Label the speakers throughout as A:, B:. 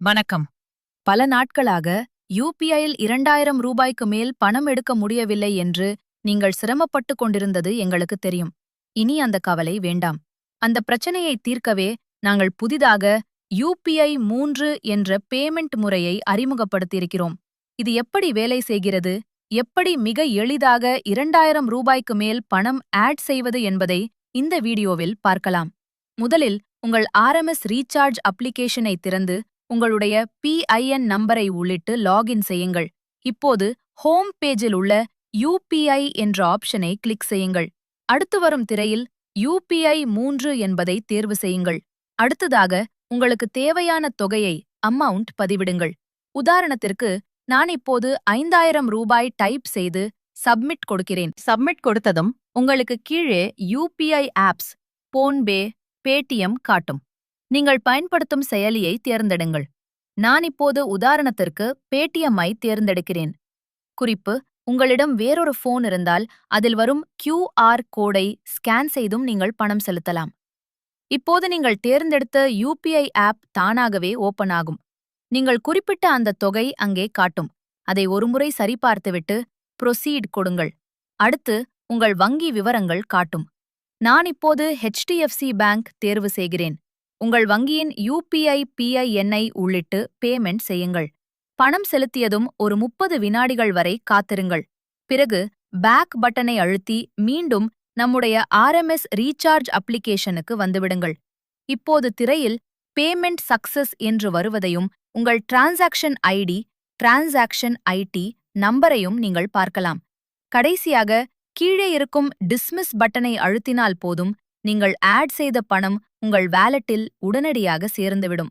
A: வணக்கம். பல நாட்களாக யூபிஐயில் 2000 ரூபாய்க்கு மேல் பணம் எடுக்க முடியவில்லை என்று நீங்கள் சிரமப்பட்டுக் கொண்டிருந்தது எங்களுக்கு தெரியும். இனி அந்த கவலை வேண்டாம். அந்த பிரச்சனையை தீர்க்கவே நாங்கள் புதிதாக யூபிஐ 3 என்ற பேமெண்ட் முறையை அறிமுகப்படுத்தியிருக்கிறோம். இது எப்படி வேலை செய்கிறது, எப்படி மிக எளிதாக 2000 ரூபாய்க்கு மேல் பணம் ஆட் செய்வது என்பதை இந்த வீடியோவில் பார்க்கலாம். முதலில் உங்கள் ஆர்எம்எஸ் ரீசார்ஜ் அப்ளிகேஷனை திறந்து உங்களுடைய பிஐஎன் நம்பரை உள்ளிட்டு லாகின் செய்யுங்கள். இப்போது ஹோம் பேஜில் உள்ள யூபிஐ என்ற ஆப்ஷனை கிளிக் செய்யுங்கள். அடுத்து வரும் திரையில் யூபிஐ 3 என்பதை தேர்வு செய்யுங்கள். அடுத்ததாக உங்களுக்கு தேவையான தொகையை அமௌண்ட் பதிவிடுங்கள். உதாரணத்திற்கு நான் இப்போது 5000 ரூபாய் டைப் செய்து சப்மிட் கொடுக்கிறேன். சப்மிட் கொடுத்ததும் உங்களுக்கு கீழே யூபிஐ ஆப்ஸ் போன்பே, பேடிஎம் காட்டும். நீங்கள் பயன்படுத்தும் செயலியை தேர்ந்தெடுங்கள். நான் இப்போது உதாரணத்திற்கு பேடிஎம்ஐ தேர்ந்தெடுக்கிறேன். குறிப்பு: உங்களிடம் வேறொரு போன் இருந்தால் அதில் வரும் QR கோடை ஸ்கேன் செய்தும் நீங்கள் பணம் செலுத்தலாம். இப்போது நீங்கள் தேர்ந்தெடுத்த யூபிஐ ஆப் தானாகவே ஓபன் ஆகும். நீங்கள் குறிப்பிட்ட அந்த தொகை அங்கே காட்டும். அதை ஒருமுறை சரிபார்த்துவிட்டு ப்ரொசீட் கொடுங்கள். அடுத்து உங்கள் வங்கி விவரங்கள் காட்டும். நான் இப்போது HDFC பேங்க் தேர்வு செய்கிறேன். உங்கள் வங்கியின் யூபிஐ பிஐஎன்ஐ உள்ளிட்டு பேமெண்ட் செய்யுங்கள். பணம் செலுத்தியதும் ஒரு 30 வினாடிகள் வரை காத்திருங்கள். பிறகு பேக் பட்டனை அழுத்தி மீண்டும் நம்முடைய ஆர்எம்எஸ் ரீசார்ஜ் அப்ளிகேஷனுக்கு வந்துவிடுங்கள். இப்போது திரையில் பேமெண்ட் சக்சஸ் என்று வருவதையும் உங்கள் டிரான்சாக்ஷன் ஐடி நம்பரையும் நீங்கள் பார்க்கலாம். கடைசியாக கீழே இருக்கும் டிஸ்மிஸ் பட்டனை அழுத்தினால் போதும், நீங்கள் ஆட் செய்த பணம் உங்கள் வாலெட்டில் உடனடியாக சேர்ந்துவிடும்.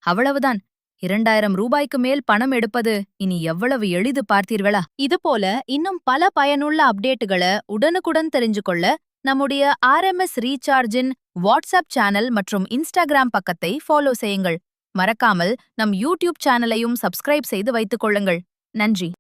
A: அவ்வளவுதான். 2000 ரூபாய்க்கு மேல் பணம் எடுப்பது இனி எவ்வளவு எளிது பார்த்தீர்களா? இதுபோல இன்னும் பல பயனுள்ள அப்டேட்டுகளை உடனுக்குடன் தெரிஞ்சுக்கொள்ள நம்முடைய ஆர்எம்எஸ் ரீசார்ஜின் வாட்ஸ்அப் சேனல் மற்றும் இன்ஸ்டாகிராம் பக்கத்தை ஃபாலோ செய்யுங்கள். மறக்காமல் நம் யூடியூப் சேனலையும் சப்ஸ்கிரைப் செய்து வைத்துக் கொள்ளுங்கள். நன்றி.